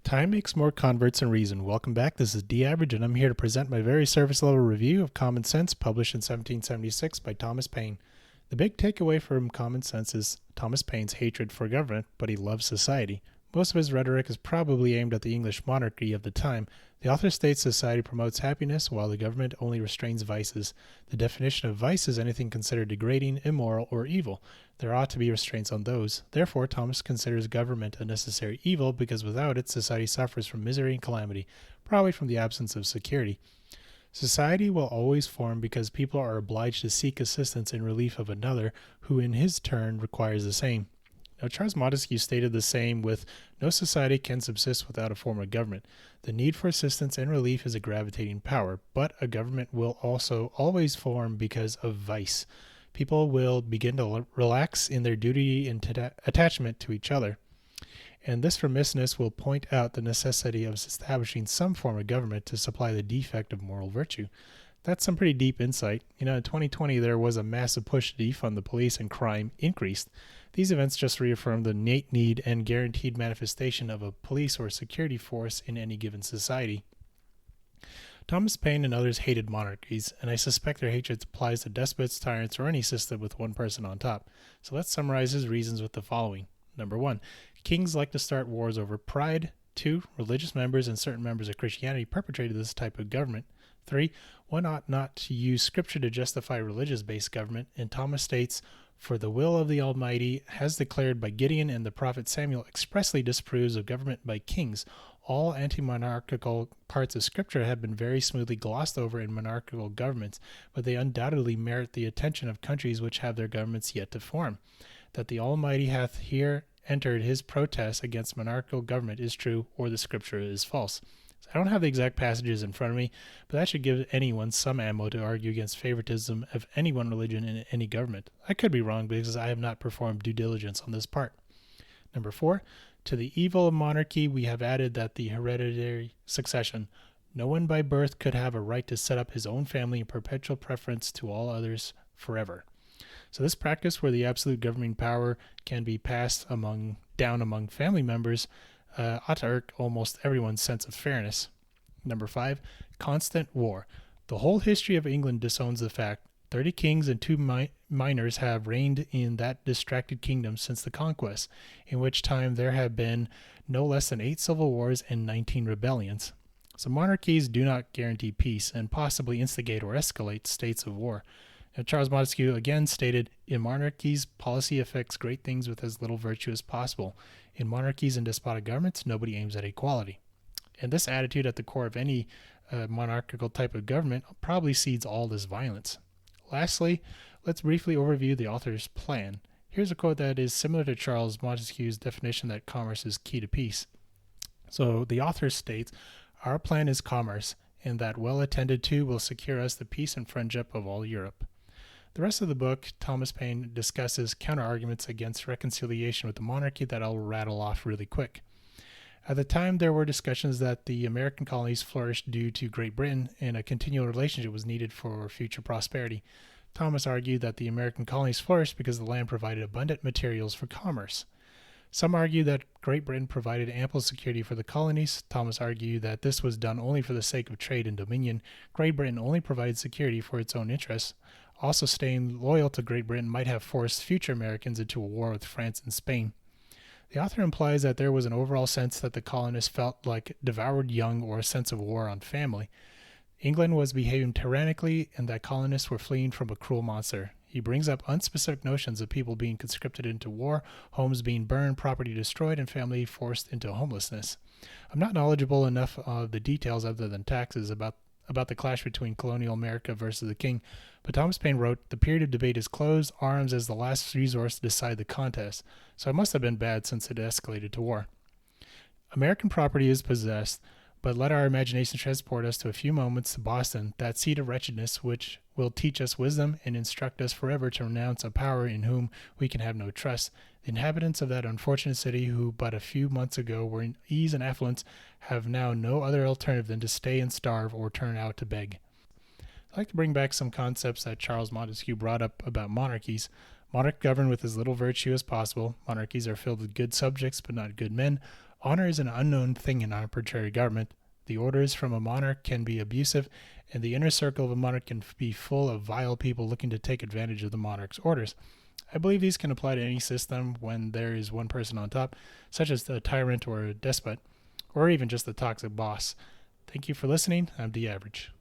Time makes more converts than reason. Welcome back. This is D Average, and I'm here to present my very surface level review of Common Sense, published in 1776 by Thomas Paine. The big takeaway from Common Sense is Thomas Paine's hatred for government, but he loves society. Most of his rhetoric is probably aimed at the English monarchy of the time. The author states society promotes happiness while the government only restrains vices. The definition of vice is anything considered degrading, immoral, or evil. There ought to be restraints on those. Therefore, Thomas considers government a necessary evil because without it, society suffers from misery and calamity, probably from the absence of security. Society will always form because people are obliged to seek assistance in relief of another, who in his turn requires the same. Now, Charles Montesquieu stated the same with, no society can subsist without a form of government. The need for assistance and relief is a gravitating power, but a government will also always form because of vice. People will begin to relax in their duty and attachment to each other. And this remissness will point out the necessity of establishing some form of government to supply the defect of moral virtue. That's some pretty deep insight. In 2020, there was a massive push to defund the police and crime increased. These events just reaffirm the innate need and guaranteed manifestation of a police or security force in any given society. Thomas Paine and others hated monarchies, and I suspect their hatred applies to despots, tyrants, or any system with one person on top. So let's summarize his reasons with the following. Number 1, kings like to start wars over pride. 2, religious members and certain members of Christianity perpetrated this type of government. 3, one ought not to use scripture to justify religious-based government, and Thomas states, for the will of the Almighty has declared by Gideon, and the prophet Samuel expressly disapproves of government by kings. All anti-monarchical parts of scripture have been very smoothly glossed over in monarchical governments, but they undoubtedly merit the attention of countries which have their governments yet to form. That the Almighty hath here entered his protest against monarchical government is true, or the scripture is false. I don't have the exact passages in front of me, but that should give anyone some ammo to argue against favoritism of any one religion in any government. I could be wrong because I have not performed due diligence on this part. Number 4, to the evil of monarchy we have added that the hereditary succession. No one by birth could have a right to set up his own family in perpetual preference to all others forever. So this practice where the absolute governing power can be passed down among family members ought to irk almost everyone's sense of fairness. Number 5, constant war. The whole history of England disowns the fact 30 kings and 2 minors have reigned in that distracted kingdom since the conquest, in which time there have been no less than 8 civil wars and 19 rebellions. So monarchies do not guarantee peace and possibly instigate or escalate states of war. Now, Charles Montesquieu again stated, in monarchies, policy affects great things with as little virtue as possible. In monarchies and despotic governments, nobody aims at equality. And this attitude at the core of any monarchical type of government probably seeds all this violence. Lastly, let's briefly overview the author's plan. Here's a quote that is similar to Charles Montesquieu's definition that commerce is key to peace. So the author states, our plan is commerce, and that well attended to will secure us the peace and friendship of all Europe. The rest of the book, Thomas Paine discusses counter-arguments against reconciliation with the monarchy that I'll rattle off really quick. At the time, there were discussions that the American colonies flourished due to Great Britain, and a continual relationship was needed for future prosperity. Thomas argued that the American colonies flourished because the land provided abundant materials for commerce. Some argue that Great Britain provided ample security for the colonies. Thomas argued that this was done only for the sake of trade and dominion. Great Britain only provided security for its own interests. Also, staying loyal to Great Britain might have forced future Americans into a war with France and Spain. The author implies that there was an overall sense that the colonists felt like devoured young or a sense of war on family. England was behaving tyrannically and that colonists were fleeing from a cruel monster. He brings up unspecific notions of people being conscripted into war, homes being burned, property destroyed, and family forced into homelessness. I'm not knowledgeable enough of the details other than taxes about the clash between colonial America versus the king, but Thomas Paine wrote, the period of debate is closed, arms as the last resource to decide the contest, so it must have been bad since it escalated to war. American property is possessed, but let our imagination transport us to a few moments to Boston, that seat of wretchedness which will teach us wisdom and instruct us forever to renounce a power in whom we can have no trust. The inhabitants of that unfortunate city, who but a few months ago were in ease and affluence, have now no other alternative than to stay and starve or turn out to beg. I'd like to bring back some concepts that Charles Montesquieu brought up about monarchies. Monarchs govern with as little virtue as possible. Monarchies are filled with good subjects but not good men. Honor is an unknown thing in arbitrary government. The orders from a monarch can be abusive, and the inner circle of a monarch can be full of vile people looking to take advantage of the monarch's orders. I believe these can apply to any system when there is one person on top, such as the tyrant or a despot, or even just the toxic boss. Thank you for listening. I'm D Average.